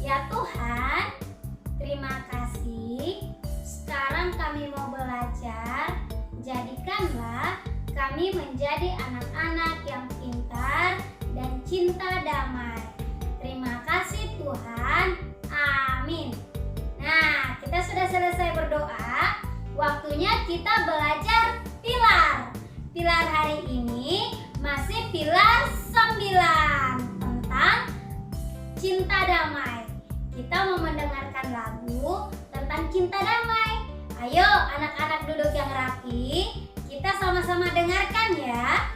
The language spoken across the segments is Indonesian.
Ya Tuhan, terima kasih. Sekarang kami mau belajar. Jadikanlah kami menjadi anak-anak yang pintar dan cinta damai. Terima kasih Tuhan. Amin. Nah, kita sudah selesai berdoa. Waktunya kita belajar pilar. Pilar hari ini masih pilar 9 tentang cinta damai. Kita mau mendengarkan lagu tentang cinta damai. Ayo anak-anak duduk yang rapi. Kita sama-sama dengarkan ya.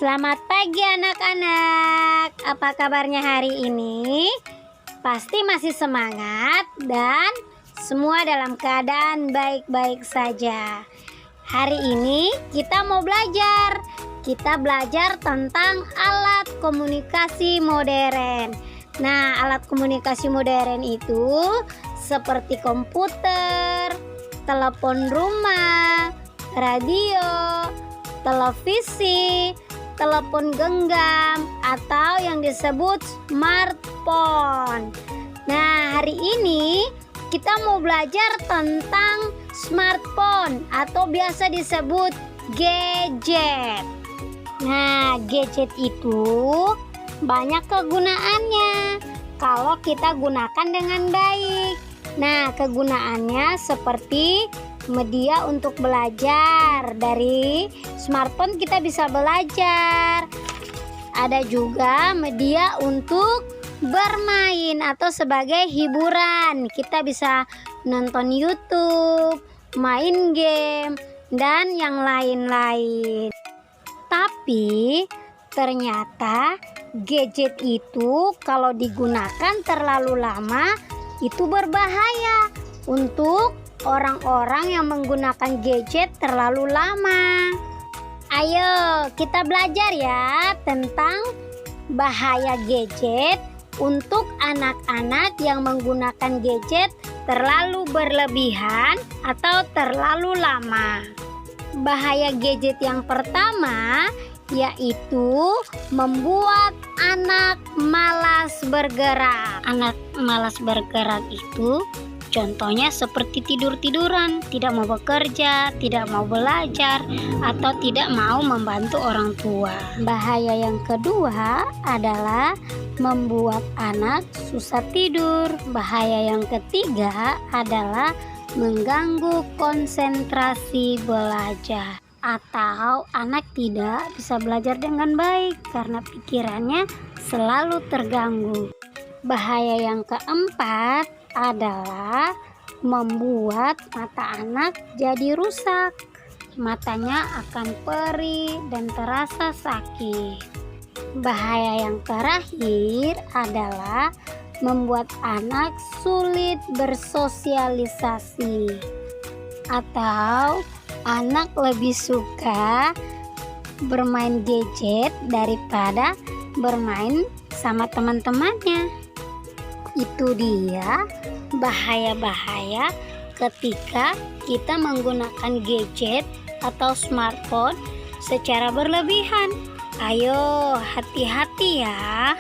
Selamat pagi anak-anak. Apa kabarnya hari ini? Pasti masih semangat dan semua dalam keadaan baik-baik saja. Hari ini kita mau belajar. Kita belajar tentang alat komunikasi modern. Nah, alat komunikasi modern itu seperti komputer, telepon rumah, radio, televisi, telepon genggam, atau yang disebut smartphone. Nah, hari ini kita mau belajar tentang smartphone atau biasa disebut gadget. Nah, gadget itu banyak kegunaannya kalau kita gunakan dengan baik. Nah, kegunaannya seperti media untuk belajar. Dari smartphone kita bisa belajar. Ada juga media untuk bermain atau sebagai hiburan. Kita bisa nonton YouTube, main game, dan yang lain-lain. Tapi ternyata gadget itu kalau digunakan terlalu lama itu berbahaya untuk orang-orang yang menggunakan gadget terlalu lama. Ayo kita belajar ya tentang bahaya gadget untuk anak-anak yang menggunakan gadget terlalu berlebihan atau terlalu lama. Bahaya gadget yang pertama yaitu membuat anak malas bergerak. Anak malas bergerak itu contohnya seperti tidur-tiduran, tidak mau bekerja, tidak mau belajar, atau tidak mau membantu orang tua. Bahaya yang kedua adalah membuat anak susah tidur. Bahaya yang ketiga adalah mengganggu konsentrasi belajar, atau anak tidak bisa belajar dengan baik karena pikirannya selalu terganggu. Bahaya yang keempat adalah membuat mata anak jadi rusak. Matanya akan perih dan terasa sakit. Bahaya yang terakhir adalah membuat anak sulit bersosialisasi, atau anak lebih suka bermain gadget daripada bermain sama teman-temannya. Itu dia bahaya-bahaya ketika kita menggunakan gadget atau smartphone secara berlebihan. Ayo hati-hati ya.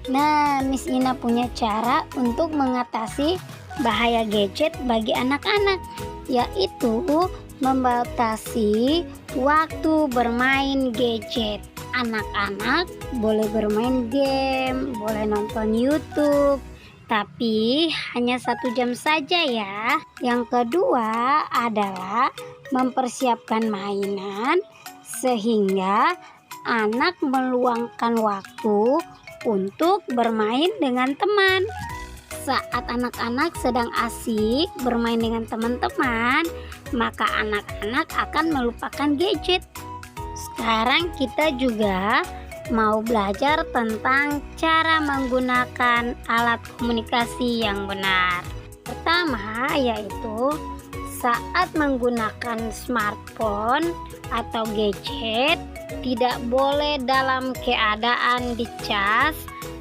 Nah, Miss Ina punya cara untuk mengatasi bahaya gadget bagi anak-anak, yaitu membatasi waktu bermain gadget. Anak-anak boleh bermain game, boleh nonton YouTube, tapi hanya 1 jam saja ya. Yang kedua adalah mempersiapkan mainan sehingga anak meluangkan waktu untuk bermain dengan teman. Saat anak-anak sedang asik bermain dengan teman-teman, maka anak-anak akan melupakan gadget. Sekarang kita juga mau belajar tentang cara menggunakan alat komunikasi yang benar. Pertama yaitu saat menggunakan smartphone atau gadget, tidak boleh dalam keadaan dicas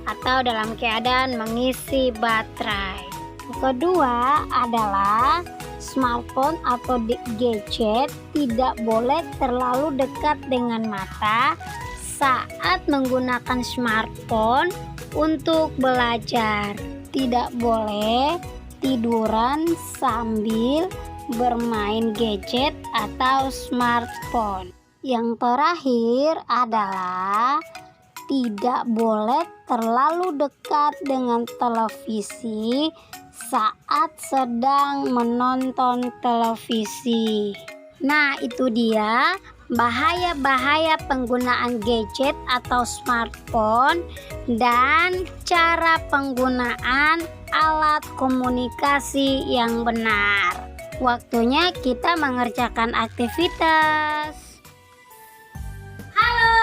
atau dalam keadaan mengisi baterai. Yang kedua adalah smartphone atau gadget tidak boleh terlalu dekat dengan mata saat menggunakan smartphone untuk belajar. Tidak boleh tiduran sambil bermain gadget atau smartphone. Yang terakhir adalah tidak boleh terlalu dekat dengan televisi saat sedang menonton televisi. Nah, itu dia bahaya-bahaya penggunaan gadget atau smartphone dan cara penggunaan alat komunikasi yang benar. Waktunya kita mengerjakan aktivitas. Halo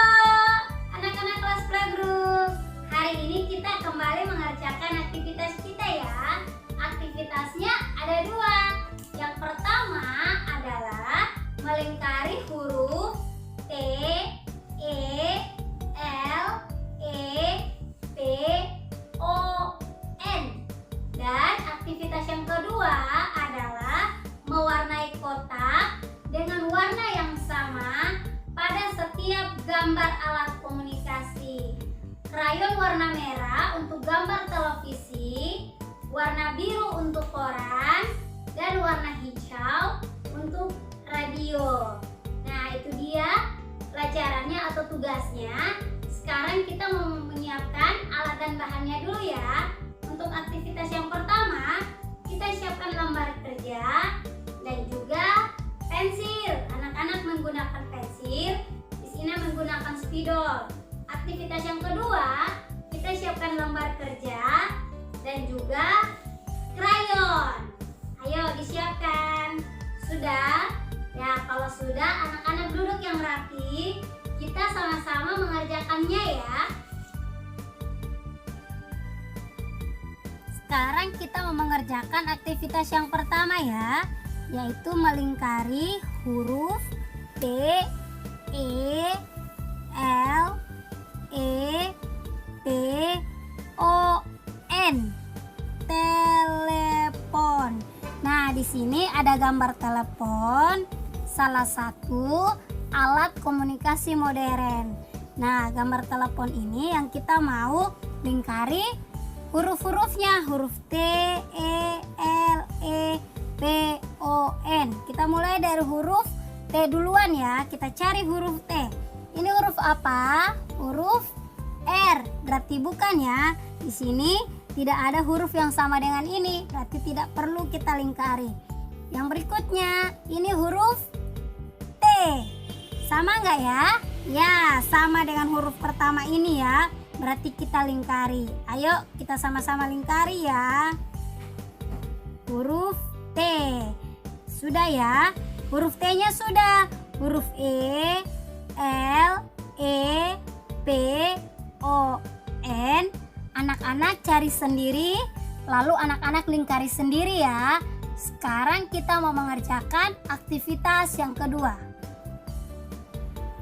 anak-anak kelas playgroup. Hari ini kita kembali mengerjakan aktivitas kita ya. Aktivitasnya ada 2. Yang pertama adalah melingkari huruf T, E, L, E, P, O, N. Dan aktivitas yang kedua adalah mewarnai kotak dengan warna yang sama pada setiap gambar alat komunikasi. Krayon warna merah untuk gambar televisi, warna biru untuk koran, dan warna hijau untuk radio. Nah, itu dia pelajarannya atau tugasnya. Sekarang kita mau menyiapkan alat dan bahannya dulu ya. Untuk aktivitas yang pertama, kita siapkan lembar kerja dan juga pensil. Anak-anak menggunakan pensil, di sini menggunakan spidol. Aktivitas yang kedua, kita siapkan lembar kerja dan juga krayon. Ayo disiapkan. Sudah? Ya, kalau sudah, anak-anak duduk yang rapi. Kita sama-sama mengerjakannya ya. Sekarang kita mau mengerjakan aktivitas yang pertama ya, yaitu melingkari huruf T, E, L, E, P, O, N. Telepon. Nah, di sini ada gambar telepon, salah satu alat komunikasi modern. Nah, gambar telepon ini yang kita mau lingkari huruf-hurufnya, huruf T, E, L, E, P, O, N. Kita mulai dari huruf T duluan ya. Kita cari huruf T. Ini huruf apa? Huruf R. Berarti bukan ya. Di sini tidak ada huruf yang sama dengan ini, berarti tidak perlu kita lingkari. Yang berikutnya, ini huruf T. Sama nggak ya? Ya, sama dengan huruf pertama ini ya. Berarti kita lingkari. Ayo kita sama-sama lingkari ya. Huruf T. Sudah ya? Huruf T-nya sudah. Huruf E, L, E, P, O, N. Anak-anak cari sendiri, lalu anak-anak lingkari sendiri ya. Sekarang kita mau mengerjakan aktivitas yang kedua.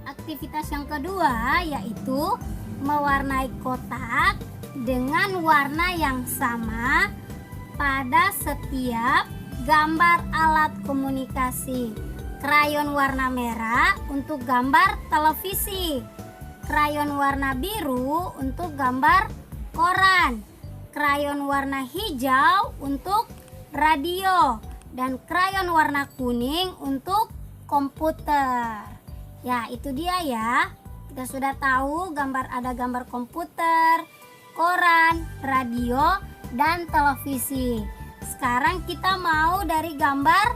Aktivitas yang kedua yaitu mewarnai kotak dengan warna yang sama pada setiap gambar alat komunikasi. Krayon warna merah untuk gambar televisi, krayon warna biru untuk gambar koran, krayon warna hijau untuk radio, dan krayon warna kuning untuk komputer. Ya, itu dia ya. Kita sudah tahu ada gambar komputer, koran, radio, dan televisi. Sekarang kita mau dari gambar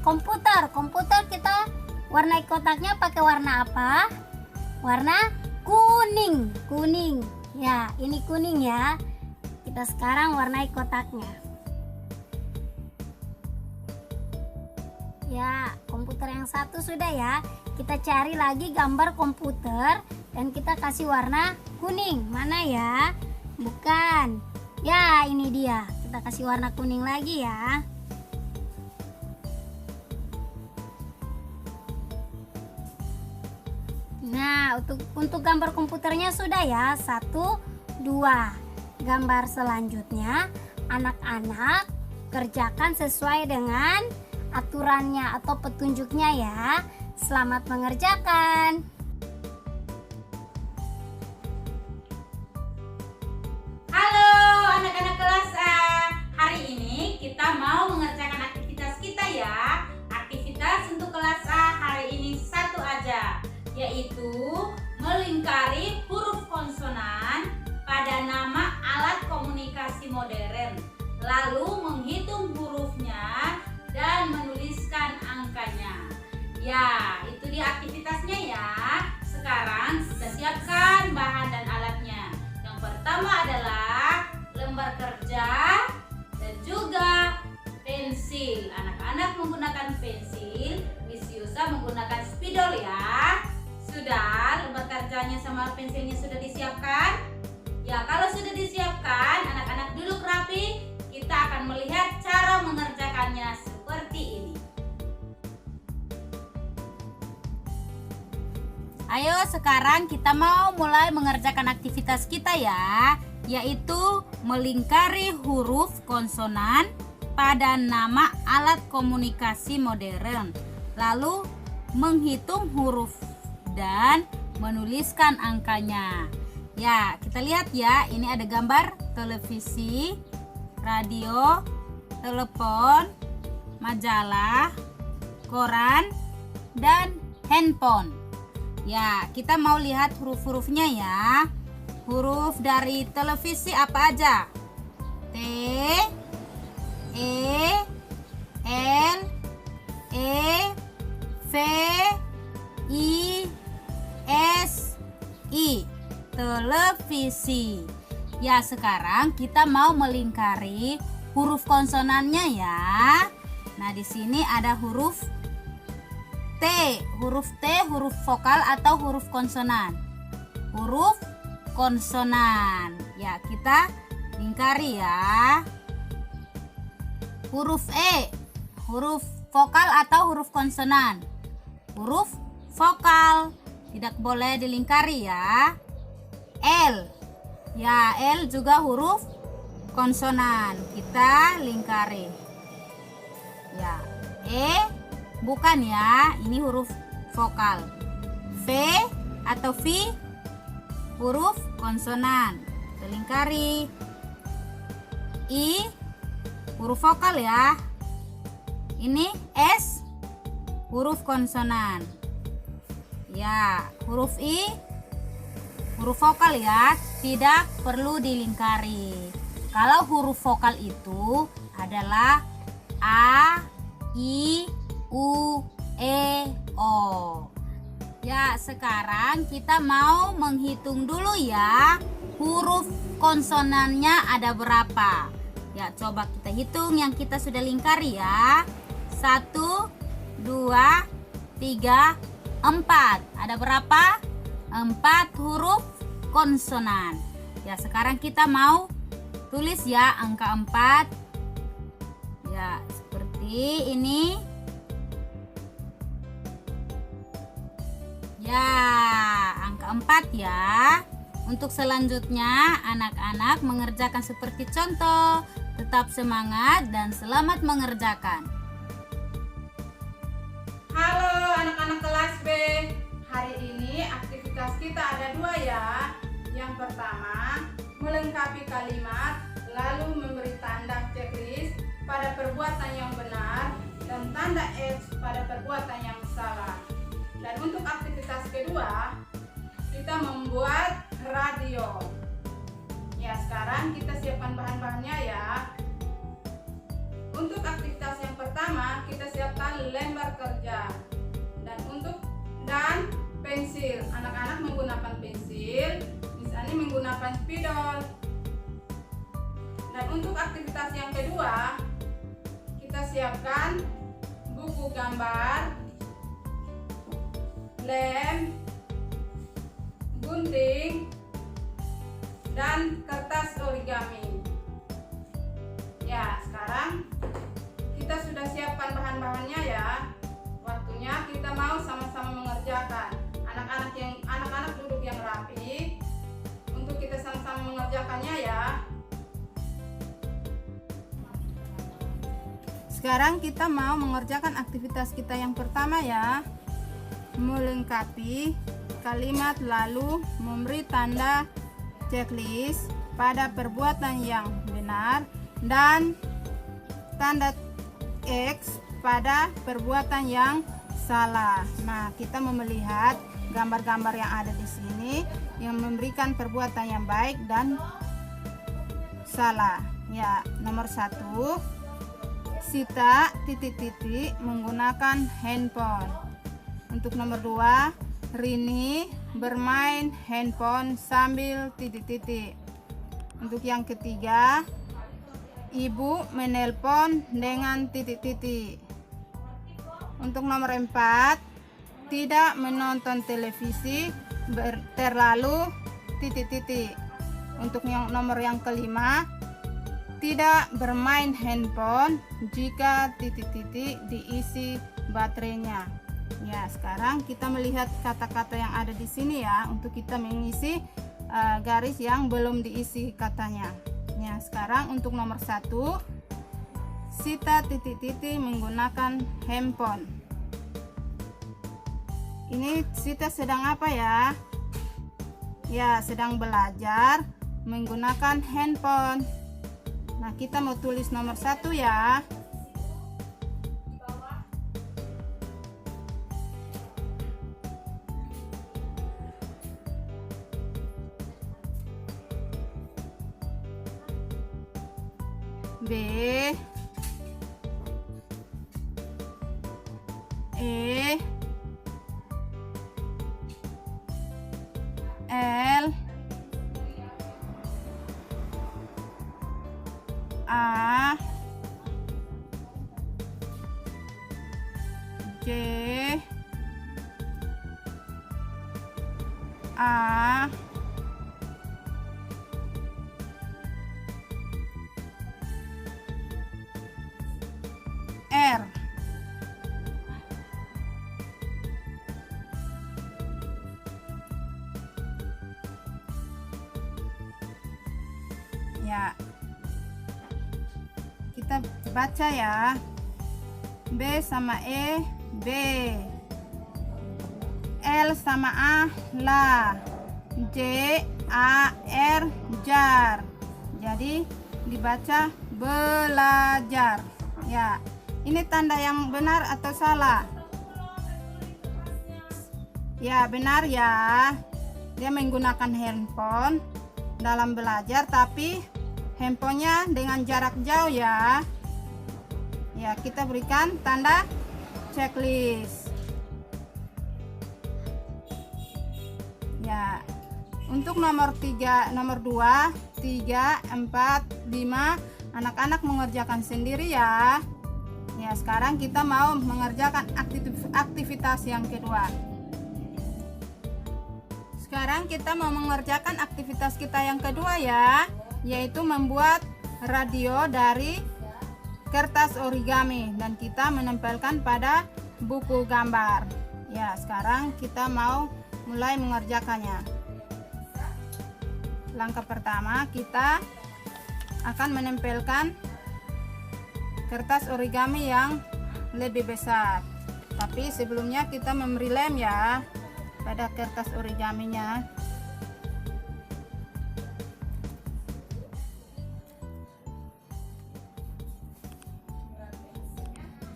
komputer. Komputer kita warnai kotaknya pakai warna apa? Warna kuning. Kuning. Ya, ini kuning ya. Kita sekarang warnai kotaknya. Ya, komputer yang satu sudah ya. Kita cari lagi gambar komputer dan kita kasih warna kuning. Mana ya? Bukan. Ya, ini dia. Kita kasih warna kuning lagi ya. Nah, untuk gambar komputernya sudah ya. 1, 2. Gambar selanjutnya, anak-anak kerjakan sesuai dengan aturannya atau petunjuknya ya. Selamat mengerjakan. Halo anak-anak kelas A. Hari ini kita mau mengerjakan aktivitas kita ya. Aktivitas untuk kelas A hari ini satu aja, yaitu melingkari huruf konsonan pada nama alat komunikasi modern, lalu menghitung hurufnya dan menuliskan angkanya. Ya, itu dia aktivitasnya ya. Sekarang kita siapkan bahan dan alatnya. Yang pertama adalah lembar kerja dan juga pensil. Anak-anak menggunakan pensil, Miss Yusa menggunakan spidol ya. Sudah, lembar kerjanya sama pensilnya sudah disiapkan? Ya, kalau sudah disiapkan, anak-anak duduk rapi. Kita akan melihat cara mengerjakannya seperti ini. Ayo sekarang kita mau mulai mengerjakan aktivitas kita ya, yaitu melingkari huruf konsonan pada nama alat komunikasi modern, lalu menghitung huruf dan menuliskan angkanya. Ya, kita lihat ya, ini ada gambar televisi, radio, telepon, majalah, koran, dan handphone. Ya, kita mau lihat huruf-hurufnya ya. Huruf dari televisi apa aja? T, E, L, E, V, I, S, I. Televisi. Ya, sekarang kita mau melingkari huruf konsonannya ya. Nah, di sini ada huruf T. Huruf T huruf vokal atau huruf konsonan? Huruf konsonan. Ya, kita lingkari ya. Huruf E, huruf vokal atau huruf konsonan? Huruf vokal. Tidak boleh dilingkari ya. L. Ya, L juga huruf konsonan. Kita lingkari. Ya, E bukan ya, ini huruf vokal. V atau V huruf konsonan. Kita lingkari. I huruf vokal ya. Ini S huruf konsonan. Ya, huruf I huruf vokal ya, tidak perlu dilingkari. Kalau huruf vokal itu adalah A, I, U, E, O. Ya, sekarang kita mau menghitung dulu ya. Huruf konsonannya ada berapa? Ya, coba kita hitung yang kita sudah lingkari ya. 1, 2, 3, 4. Ada berapa? 4 huruf konsonan. Ya, sekarang kita mau tulis ya angka 4. Ya, seperti ini. Ya, angka 4 ya. Untuk selanjutnya, anak-anak mengerjakan seperti contoh. Tetap semangat dan selamat mengerjakan. Halo anak-anak kelas B. Hari ini aktivitas kita ada 2 ya. Yang pertama, melengkapi kalimat lalu memberi tanda checklist pada perbuatan yang benar dan tanda X pada perbuatan yang salah. Dan untuk aktivitas kedua, kita membuat radio. Ya, sekarang kita siapkan bahan-bahannya ya. Untuk aktivitas yang pertama, kita siapkan lembar kerja dan pensil. Anak-anak menggunakan pensil, misalnya menggunakan spidol. Dan untuk aktivitas yang kedua, kita siapkan buku gambar, lem, gunting, dan kertas origami. Ya, sekarang kita sudah siapkan bahan-bahannya ya. Waktunya kita mau sama-sama mengerjakan. Anak-anak duduk yang rapi untuk kita sama-sama mengerjakannya ya. Sekarang kita mau mengerjakan aktivitas kita yang pertama ya. Melengkapi kalimat lalu memberi tanda checklist pada perbuatan yang benar dan tanda X pada perbuatan yang salah. Nah, kita mau melihat gambar-gambar yang ada di sini yang memberikan perbuatan yang baik dan salah. Ya, nomor 1, Sita titik-titik menggunakan handphone. Untuk nomor 2, Rini bermain handphone sambil titik-titik. Untuk yang ketiga, Ibu menelpon dengan titik-titik. Untuk nomor 4, tidak menonton televisi terlalu titik-titik. Untuk nomor yang kelima, tidak bermain handphone jika titik-titik diisi baterainya. Ya, sekarang kita melihat kata-kata yang ada di sini ya, untuk kita mengisi garis yang belum diisi katanya. Ya, sekarang untuk nomor 1, Sita titik-titik menggunakan handphone. Ini Sita sedang apa ya? Ya, sedang belajar menggunakan handphone. Nah, kita mau tulis nomor 1 ya. B, E, L, A, J, A, R. Ya, kita baca ya. B sama E, B. L sama A, la. J, A, R, jar. Jadi dibaca belajar. Ya, ini tanda yang benar atau salah? Ya, benar ya. Dia menggunakan handphone dalam belajar, tapi handphonenya dengan jarak jauh ya. Ya, kita berikan tanda checklist. Ya, untuk nomor 3, nomor 2, 3, 4, 5 anak-anak mengerjakan sendiri ya. Ya, sekarang kita mau mengerjakan aktivitas yang kedua. Sekarang kita mau mengerjakan aktivitas kita yang kedua ya, yaitu membuat radio dari kertas origami dan kita menempelkan pada buku gambar. Ya, sekarang kita mau mulai mengerjakannya. Langkah pertama, kita akan menempelkan kertas origami yang lebih besar. Tapi sebelumnya kita memberi lem ya pada kertas origaminya.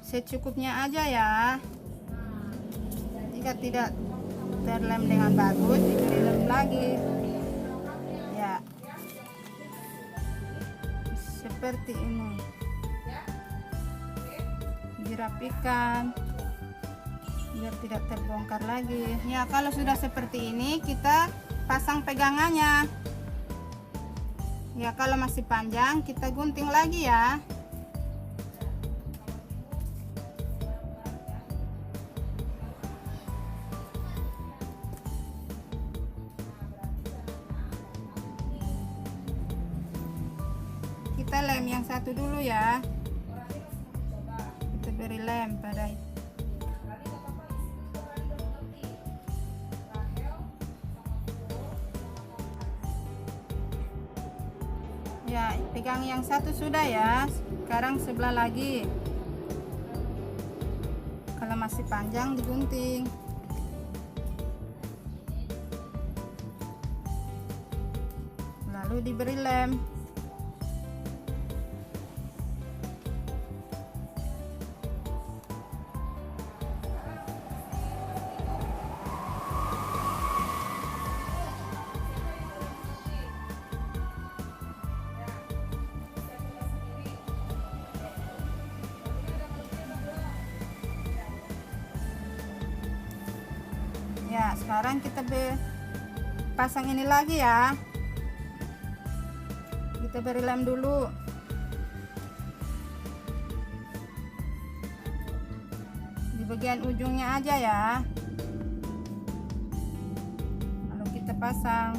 Secukupnya aja ya. Jadi jika tidak terlem dengan bagus, diberi lem lagi. Ya, seperti ini. Dirapikan biar tidak terbongkar lagi. Ya, kalau sudah seperti ini kita pasang pegangannya. Ya, kalau masih panjang kita gunting lagi ya. Kita lem yang satu dulu ya. Kita beri lem pada itu. Ya, pegang yang satu sudah ya. Sekarang sebelah lagi. Kalau masih panjang digunting. Lalu diberi lem. Ya, sekarang kita pasang ini lagi ya. Kita beri lem dulu. Di bagian ujungnya aja ya. Lalu kita pasang.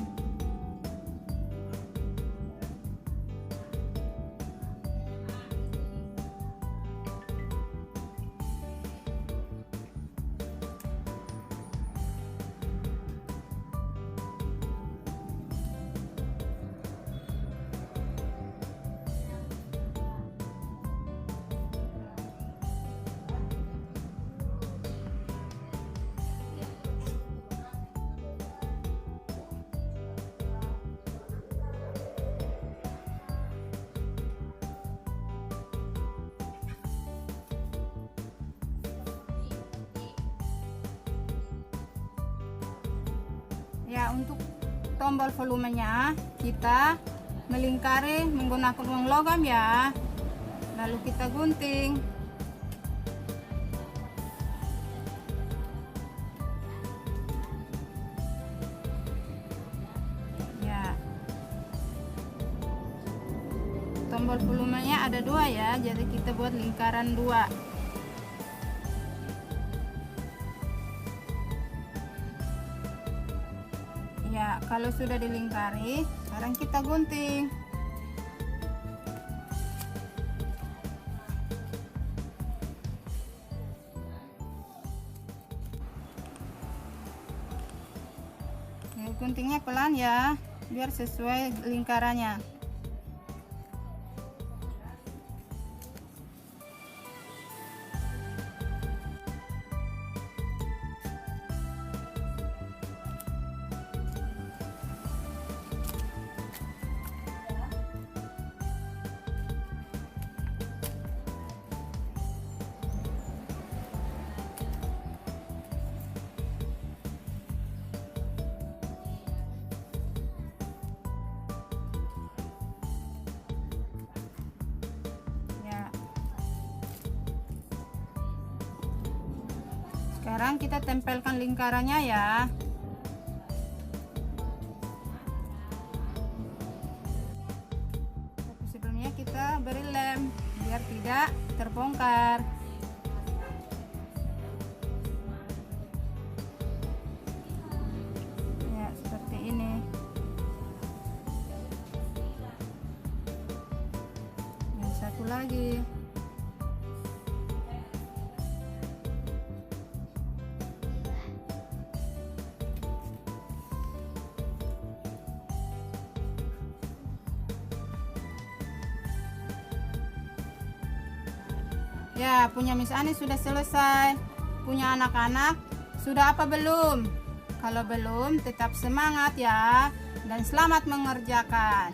Ya, untuk tombol volumenya kita melingkari menggunakan uang logam ya. Lalu kita gunting. Ya. Tombol volumenya ada dua ya, jadi kita buat lingkaran dua. Ya, kalau sudah dilingkari, sekarang kita gunting. Ya, guntingnya pelan ya, biar sesuai lingkarannya. Sekarang kita tempelkan lingkarannya ya. Tapi sebelumnya kita beri lem biar tidak terbongkar. Ya, seperti ini. Yang satu lagi. Ya, punya Miss Ani sudah selesai. Punya anak-anak sudah apa belum? Kalau belum, tetap semangat ya. Dan selamat mengerjakan.